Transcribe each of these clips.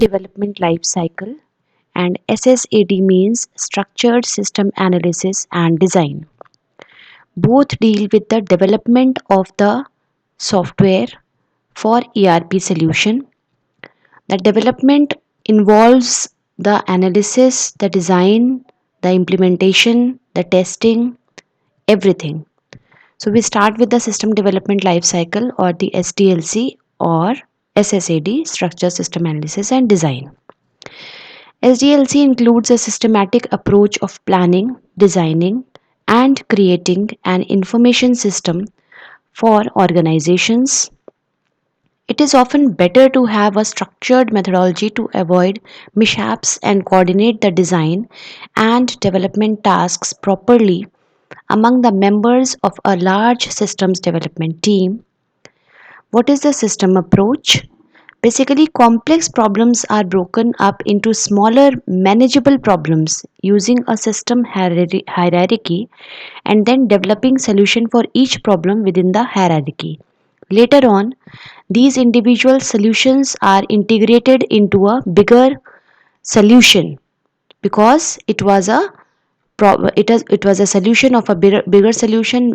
Development Life Cycle, and SSAD means Structured System Analysis and Design. Both deal with the development of the software for ERP solution. The development involves the analysis, the design, the implementation, the testing, everything. So we start with the System Development Life Cycle, or the SDLC, or SSAD, Structure System Analysis and Design. SDLC includes a systematic approach of planning, designing, and creating an information system for organizations. It is often better to have a structured methodology to avoid mishaps and coordinate the design and development tasks properly among the members of a large systems development team. What is the system approach? Basically, complex problems are broken up into smaller, manageable problems using a system hierarchy and then developing solution for each problem within the hierarchy. Later on, these individual solutions are integrated into a bigger solution because it was a solution of a bigger solution,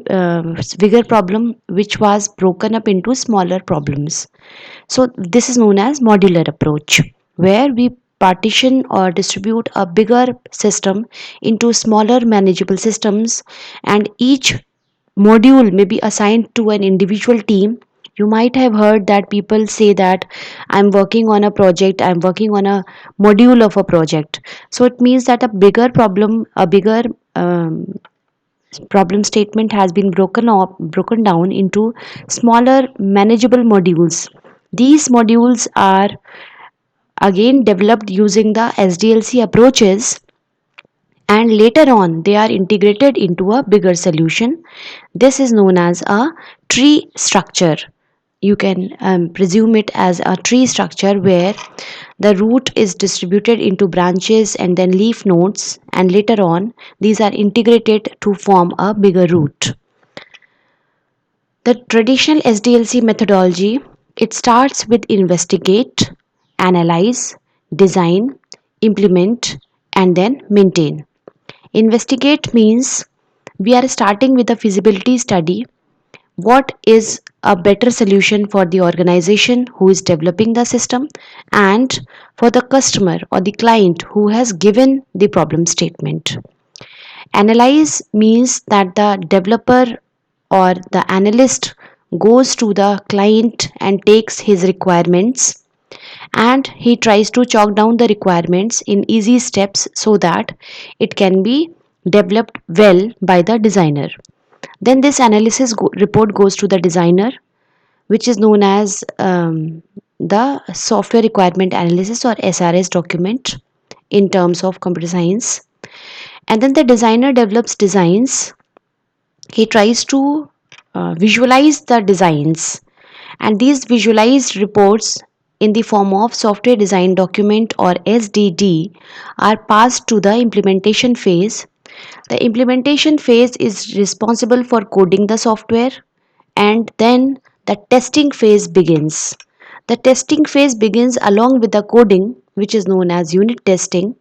bigger problem, which was broken up into smaller problems. So this is known as modular approach, where we partition or distribute a bigger system into smaller manageable systems, and each module may be assigned to an individual team. You might have heard that people say that I'm working on a project, I'm working on a module of a project. So it means that a bigger problem statement has been broken down into smaller manageable modules. These modules are again developed using the SDLC approaches, and later on they are integrated into a bigger solution. This is known as a tree structure. You can presume it as a tree structure where the root is distributed into branches and then leaf nodes, and later on these are integrated to form a bigger root. The traditional SDLC methodology, it starts with investigate, analyze, design, implement, and then maintain. Investigate means we are starting with a feasibility study. What is a better solution for the organization who is developing the system and for the customer or the client who has given the problem statement? Analyze means that the developer or the analyst goes to the client and takes his requirements, and he tries to chalk down the requirements in easy steps so that it can be developed well by the designer. Then this report goes to the designer, which is known as the software requirement analysis, or SRS document in terms of computer science. And then the designer develops designs. He tries to visualize the designs, and these visualized reports in the form of software design document, or SDD, are passed to the implementation phase. The implementation phase is responsible for coding the software, and then the testing phase begins. The testing phase begins along with the coding, which is known as unit testing.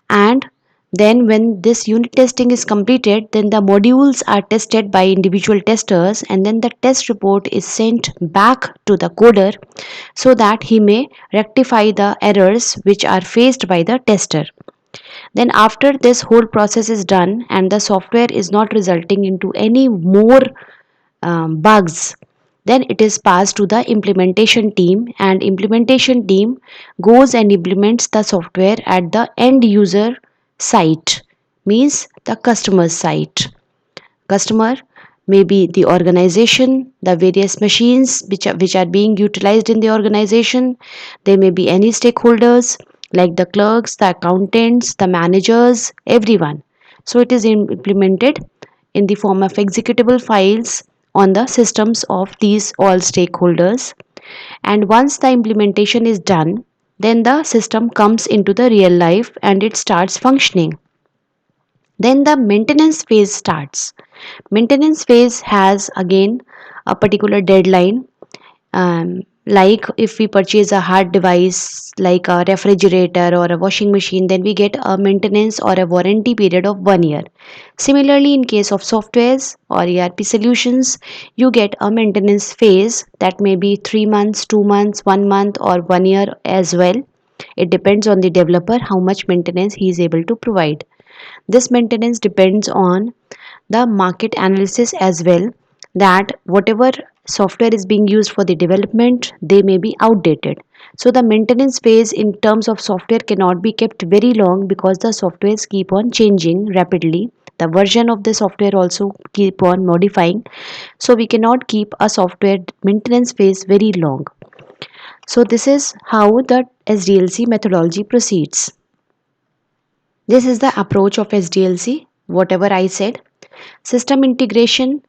And then when this unit testing is completed, then the modules are tested by individual testers, and then the test report is sent back to the coder so that he may rectify the errors which are faced by the tester. Then after this whole process is done and the software is not resulting into any more bugs, then it is passed to the implementation team, and implementation team goes and implements the software at the end user site, means the customer's site. Customer may be the organization, the various machines which are being utilized in the organization. There may be any stakeholders like the clerks, the accountants, the managers, everyone. So it is implemented in the form of executable files on the systems of these all stakeholders. And once the implementation is done, then the system comes into the real life and it starts functioning. Then the maintenance phase starts. Maintenance phase has again a particular deadline. Like if we purchase a hard device like a refrigerator or a washing machine, then we get a maintenance or a warranty period of 1 year. Similarly, in case of softwares or ERP solutions, you get a maintenance phase that may be 3 months, 2 months, 1 month, or 1 year as well. It depends on the developer how much maintenance he is able to provide. This maintenance depends on the market analysis as well, that whatever software is being used for the development, they may be outdated. So the maintenance phase in terms of software cannot be kept very long because the softwares keep on changing rapidly. The version of the software also keep on modifying, so we cannot keep a software maintenance phase very long. So this is how the SDLC methodology proceeds. This is the approach of SDLC. Whatever I said, system integration,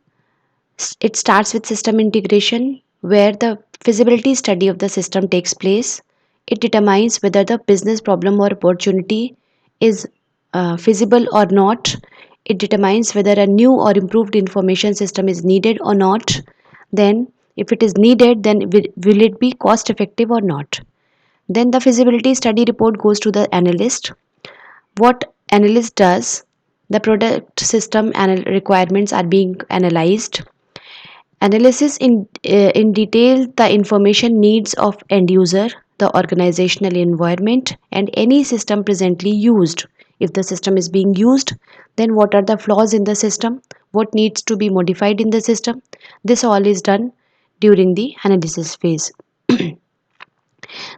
it starts with system integration where the feasibility study of the system takes place. It determines whether the business problem or opportunity is feasible or not. It determines whether a new or improved information system is needed or not. Then, if it is needed, then will it be cost effective or not? Then the feasibility study report goes to the analyst. What analyst does, the product system requirements are being analyzed. Analysis in detail the information needs of end user, the organizational environment, and any system presently used. If the system is being used, then what are the flaws in the system? What needs to be modified in the system? This all is done during the analysis phase.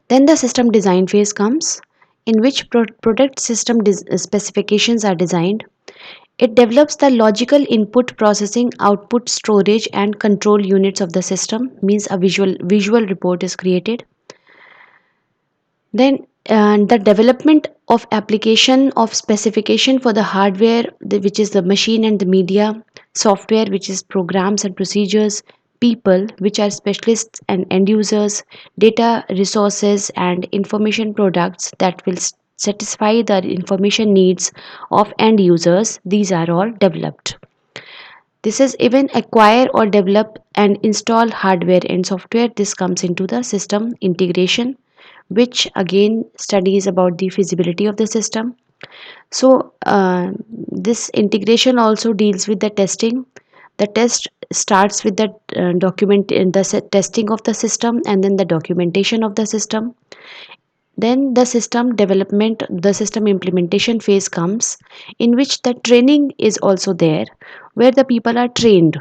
Then the system design phase comes, in which product system specifications are designed. It develops the logical input processing, output storage and control units of the system, means a visual report is created. Then the development of application of specification for the hardware, which is the machine and the media, software, which is programs and procedures, people, which are specialists and end users, data resources and information products that will satisfy the information needs of end users. These are all developed. This is even acquire or develop and install hardware and software. This comes into the system integration, which again studies about the feasibility of the system. So this integration also deals with the testing. The test starts with the document in the testing of the system and then the documentation of the system. Then the system development, the system implementation phase comes, in which the training is also there, where the people are trained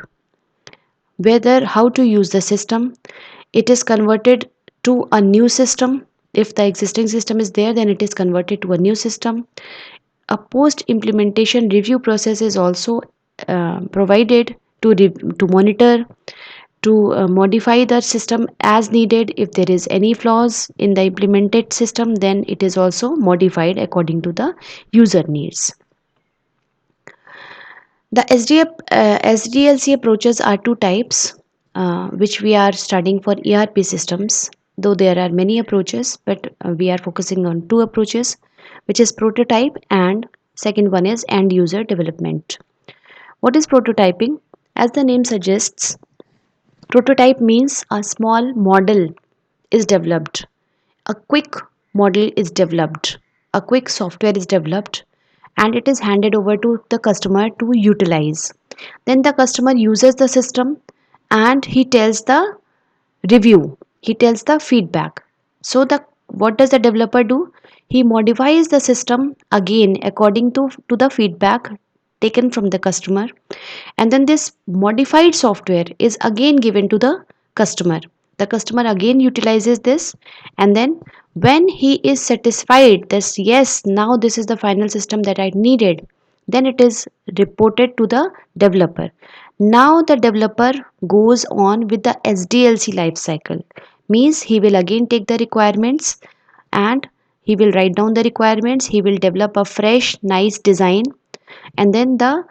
whether how to use the system. It is converted to a new system. If the existing system is there, then it is converted to a new system. A post implementation review process is also provided to monitor, to modify the system as needed. If there is any flaws in the implemented system, then it is also modified according to the user needs. The SDLC approaches are two types, which we are studying for ERP systems. Though there are many approaches, but we are focusing on two approaches, which is prototype and second one is end user development. What is prototyping? As the name suggests, prototype means a small model is developed, a quick model is developed, a quick software is developed, and it is handed over to the customer to utilize. Then the customer uses the system and he tells the review, he tells the feedback. So the what does the developer do? He modifies the system again according to the feedback taken from the customer, and then this modified software is again given to the customer. The customer again utilizes this, and then when he is satisfied that yes, now this is the final system that I needed, then it is reported to the developer. Now the developer goes on with the SDLC life cycle, means he will again take the requirements and he will write down the requirements, he will develop a fresh nice design, and then the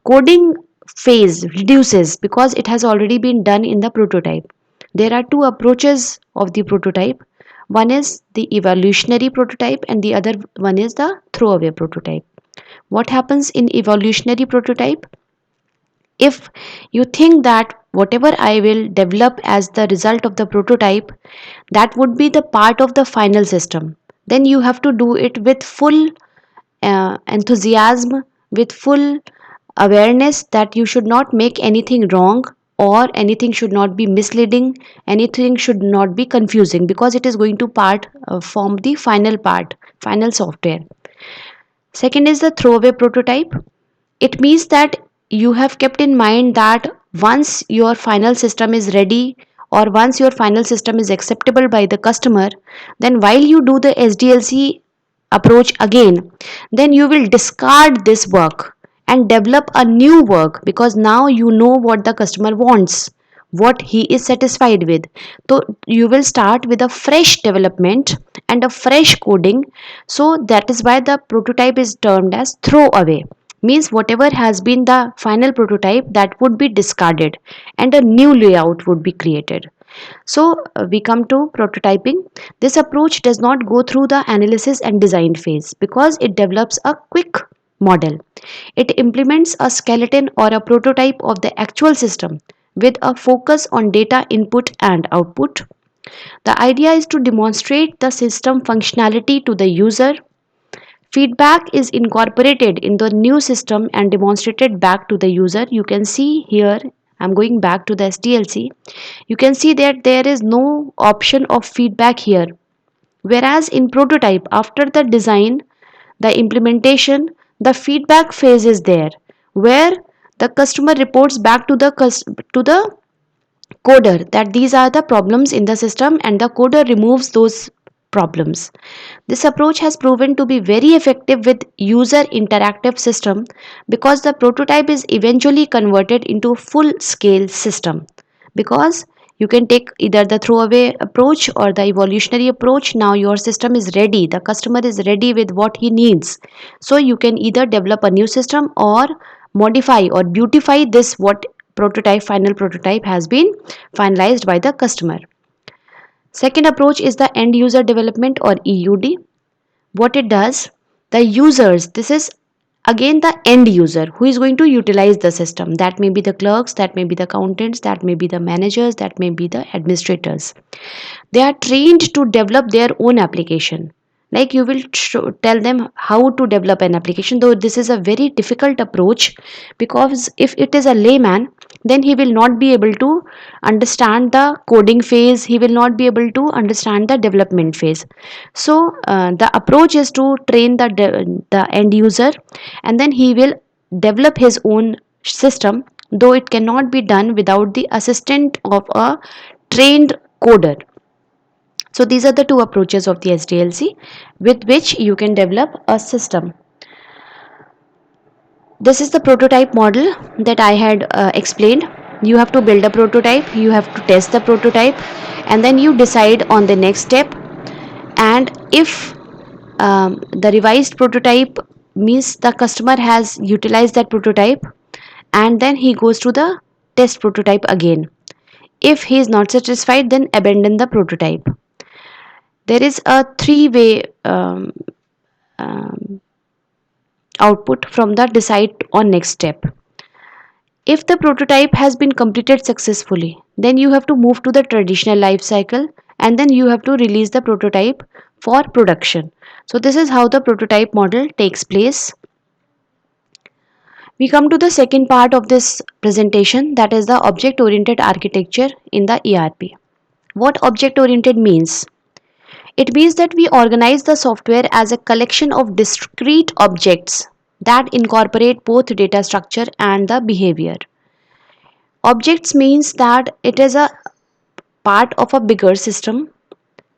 coding phase reduces because it has already been done in the prototype. There are two approaches of the prototype. One is the evolutionary prototype and the other one is the throwaway prototype. What happens in evolutionary prototype? If you think that whatever I will develop as the result of the prototype, that would be the part of the final system, then you have to do it with full enthusiasm, with full awareness that you should not make anything wrong, or anything should not be misleading, anything should not be confusing, because it is going to form the final software. Second is the throwaway prototype. It means that you have kept in mind that once your final system is ready, or once your final system is acceptable by the customer, then while you do the SDLC approach again, then you will discard this work and develop a new work, because now you know what the customer wants, what he is satisfied with. So you will start with a fresh development and a fresh coding. So that is why the prototype is termed as throwaway. Means whatever has been the final prototype, that would be discarded and a new layout would be created. So we come to prototyping. This approach does not go through the analysis and design phase, because it develops a quick model. It implements a skeleton or a prototype of the actual system with a focus on data input and output. The idea is to demonstrate the system functionality to the user. Feedback is incorporated in the new system and demonstrated back to the user. You can see here, I'm going back to the SDLC. You can see that there is no option of feedback here. Whereas in prototype, after the design, the implementation, the feedback phase is there, where the customer reports back to the coder that these are the problems in the system, and the coder removes those problems. This approach has proven to be very effective with user interactive system, because the prototype is eventually converted into full scale system. Because you can take either the throwaway approach or the evolutionary approach. Now your system is ready, the customer is ready with what he needs, so you can either develop a new system or modify or beautify this what final prototype has been finalized by the customer. Second approach is the end user development or EUD. What it does, the users, this is again the end user who is going to utilize the system. That may be the clerks, that may be the accountants, that may be the managers, that may be the administrators. They are trained to develop their own application. Like you will tell them how to develop an application, though this is a very difficult approach, because if it is a layman, then he will not be able to understand the coding phase, he will not be able to understand the development phase. So the approach is to train the end user, and then he will develop his own system, though it cannot be done without the assistant of a trained coder. So these are the two approaches of the SDLC with which you can develop a system. This is the prototype model that I had explained. You have to build a prototype, you have to test the prototype, and then you decide on the next step. And if the revised prototype means the customer has utilized that prototype, and then he goes to the test prototype again. If he is not satisfied, then abandon the prototype. There is a three-way um, output from the decide on next step. If the prototype has been completed successfully, then you have to move to the traditional life cycle, and then you have to release the prototype for production. So this is how the prototype model takes place. We come to the second part of this presentation, that is the object oriented architecture in the ERP. What object oriented means? It means that we organize the software as a collection of discrete objects that incorporate both data structure and the behavior. Objects means that it is a part of a bigger system.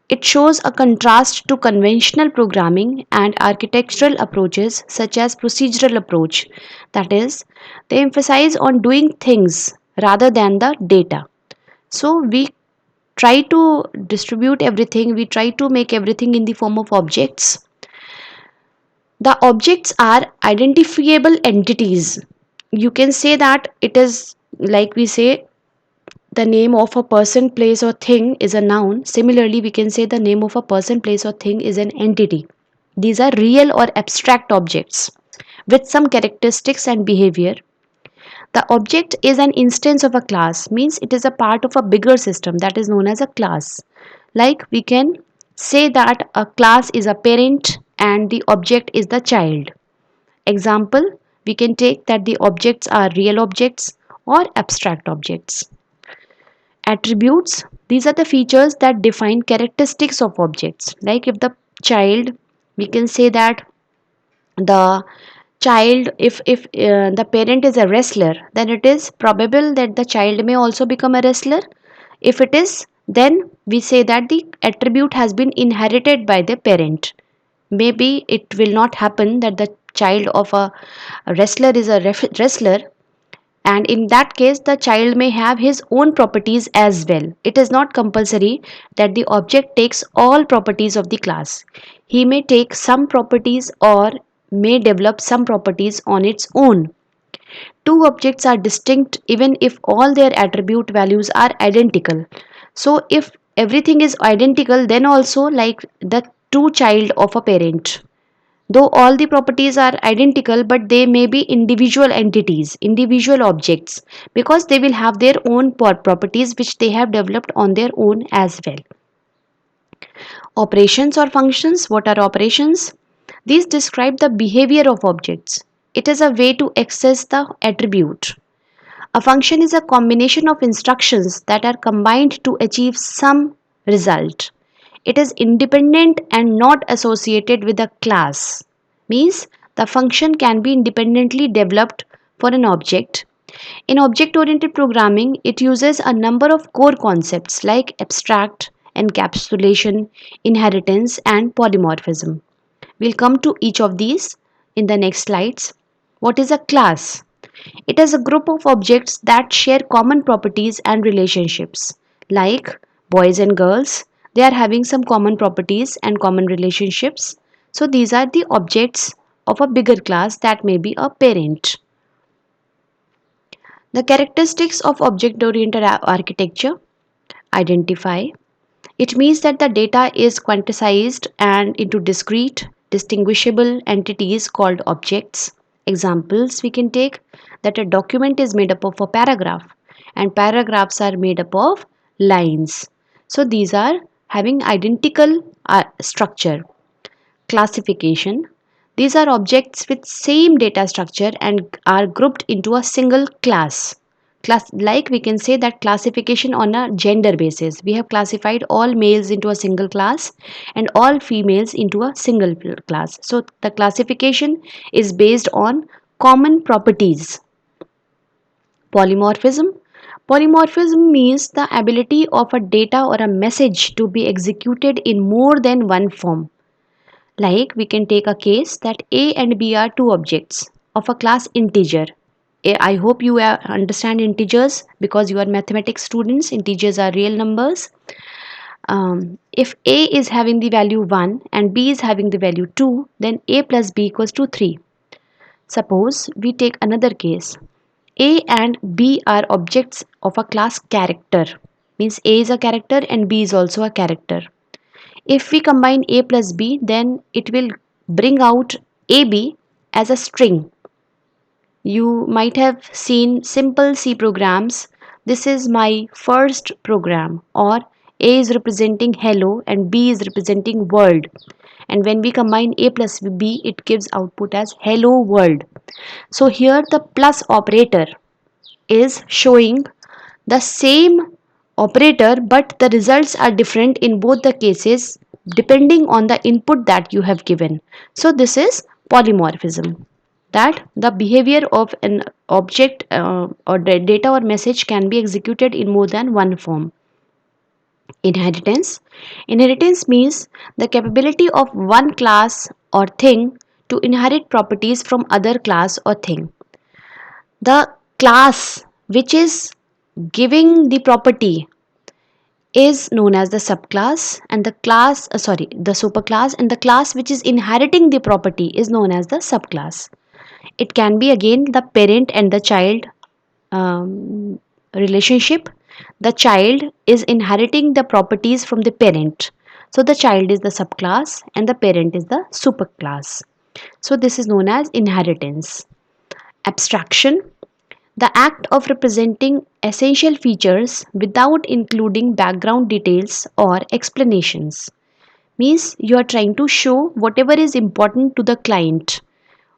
It shows a contrast to conventional programming and architectural approaches such as procedural approach. That is, they emphasize on doing things rather than the data. So we try to distribute everything, we try to make everything in the form of objects. The objects are identifiable entities. You can say that it is like we say the name of a person, place, or thing is a noun. Similarly, we can say the name of a person, place, or thing is an entity. These are real or abstract objects with some characteristics and behavior. The object is an instance of a class, means it is a part of a bigger system that is known as a class. Like we can say that a class is a parent and the object is the child. Example, we can take that the objects are real objects or abstract objects. Attributes, these are the features that define characteristics of objects. Like if the child, we can say that the child, if the parent is a wrestler, then it is probable that the child may also become a wrestler. If it is, then we say that the attribute has been inherited by the parent. Maybe it will not happen that the child of a wrestler is a wrestler, and in that case the child may have his own properties as well. It is not compulsory that the object takes all properties of the class. He may take some properties or may develop some properties on its own. Two objects are distinct even if all their attribute values are identical. So if everything is identical, then also like the two child of a parent, though all the properties are identical, but they may be individual entities, individual objects, because they will have their own properties which they have developed on their own as well. Operations or functions. What are operations? These describe the behavior of objects. It is a way to access the attribute. A function is a combination of instructions that are combined to achieve some result. It is independent and not associated with a class. Means the function can be independently developed for an object. In object oriented programming, it uses a number of core concepts like abstract, encapsulation, inheritance, and polymorphism. We'll come to each of these in the next slides. What is a class? It is a group of objects that share common properties and relationships. Like boys and girls, they are having some common properties and common relationships. So these are the objects of a bigger class that may be a parent. The characteristics of object oriented architecture. Identify. It means that the data is quantized and into discrete, distinguishable entities called objects. Examples we can take that a document is made up of a paragraph and paragraphs are made up of lines. So these are having identical structure. Classification. These are objects with same data structure and are grouped into a single class. Like we can say that classification on a gender basis. We have classified all males into a single class and all females into a single class. So the classification is based on common properties. Polymorphism. Polymorphism means the ability of a data or a message to be executed in more than one form. Like we can take a case that A and B are two objects of a class integer. I hope you understand integers because you are mathematics students. Integers are real numbers. If A is having the value 1 and B is having the value 2, then A plus B equals to 3. Suppose we take another case. A and B are objects of a class character. Means A is a character and B is also a character. If we combine A plus B, then it will bring out AB as a string. You might have seen simple C programs. This is my first program, or A is representing hello and B is representing world. And when we combine A plus B, it gives output as hello world. So here the plus operator is showing the same operator, but the results are different in both the cases depending on the input that you have given. So this is polymorphism, that the behavior of an object or data or message can be executed in more than one form. Inheritance. Inheritance means the capability of one class or thing to inherit properties from other class or thing. The class which is giving the property is known as the subclass, and the superclass, and the class which is inheriting the property is known as the subclass. It can be again the parent and the child relationship. The child is inheriting the properties from the parent, so the child is the subclass and the parent is the superclass. So this is known as inheritance. Abstraction. The act of representing essential features without including background details or explanations means you are trying to show whatever is important to the client.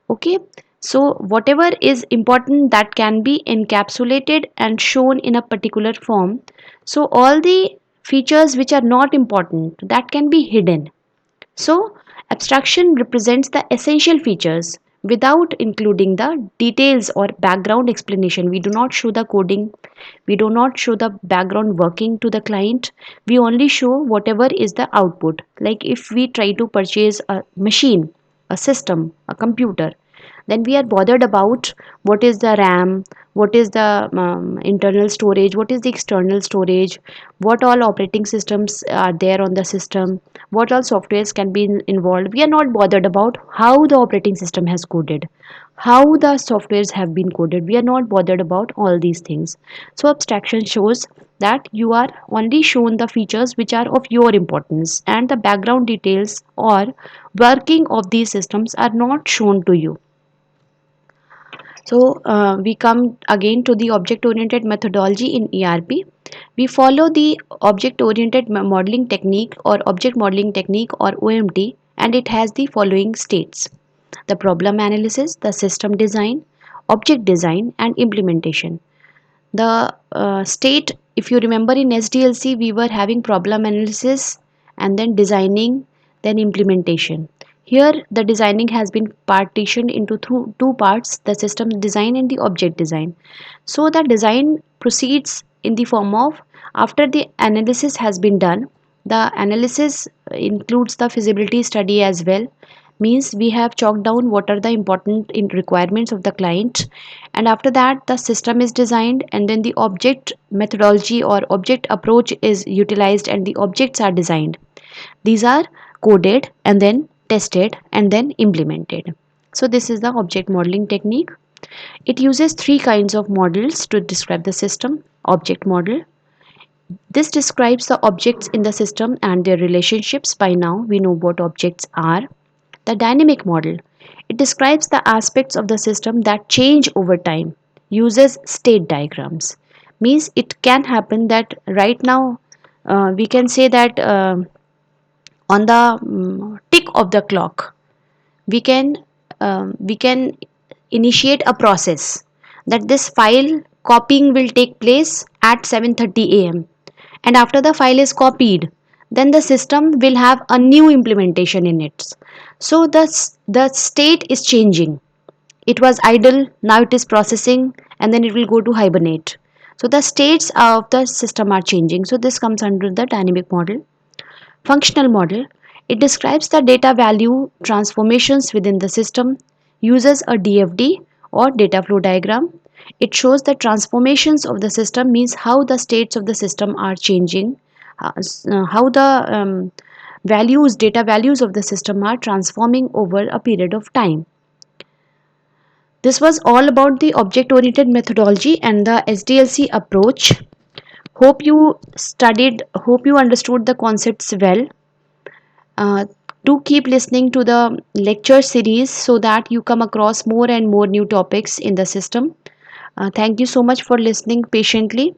Okay, so whatever is important that can be encapsulated and shown in a particular form. So all the features which are not important that can be hidden. So, abstraction represents the essential features without including the details or background explanation. We do not show the coding, we do not show the background working to the client. We only show whatever is the output. Like if we try to purchase a machine, a system, a computer, then we are bothered about what is the RAM, what is the internal storage, what is the external storage, what all operating systems are there on the system, what all softwares can be involved. We are not bothered about how the operating system has coded, how the softwares have been coded. We are not bothered about all these things. So abstraction shows that you are only shown the features which are of your importance, and the background details or working of these systems are not shown to you. So we come again to the object oriented methodology in ERP. We follow the object oriented modeling technique or object modeling technique or OMT, and it has the following states: the problem analysis, the system design, object design, and implementation. The state, if you remember in SDLC, we were having problem analysis and then designing, then implementation. Here, the designing has been partitioned into two parts: the system design and the object design. So, the design proceeds in the form of, after the analysis has been done, the analysis includes the feasibility study as well, means we have chalked down what are the important requirements of the client, and after that the system is designed, and then the object methodology or object approach is utilized and the objects are designed. These are coded and then tested and then implemented. So this is the object modeling technique. It uses three kinds of models to describe the system. Object model, this describes the objects in the system and their relationships. By now we know what objects are. The dynamic model, it describes the aspects of the system that change over time, uses state diagrams. Means it can happen that right now we can say that on the tick of the clock we can initiate a process that this file copying will take place at 7:30 a.m. and after the file is copied, then the system will have a new implementation in it. So the state is changing. It was idle, now it is processing, and then it will go to hibernate. So the states of the system are changing. So this comes under the dynamic model. Functional model, it describes the data value transformations within the system, uses a DFD or data flow diagram. It shows the transformations of the system, means how the states of the system are changing, how the data values of the system are transforming over a period of time. This was all about the object oriented methodology and the SDLC approach. Hope you studied, hope you understood the concepts well. Uh, do keep listening to the lecture series so that you come across more and more new topics in the system. Thank you so much for listening patiently.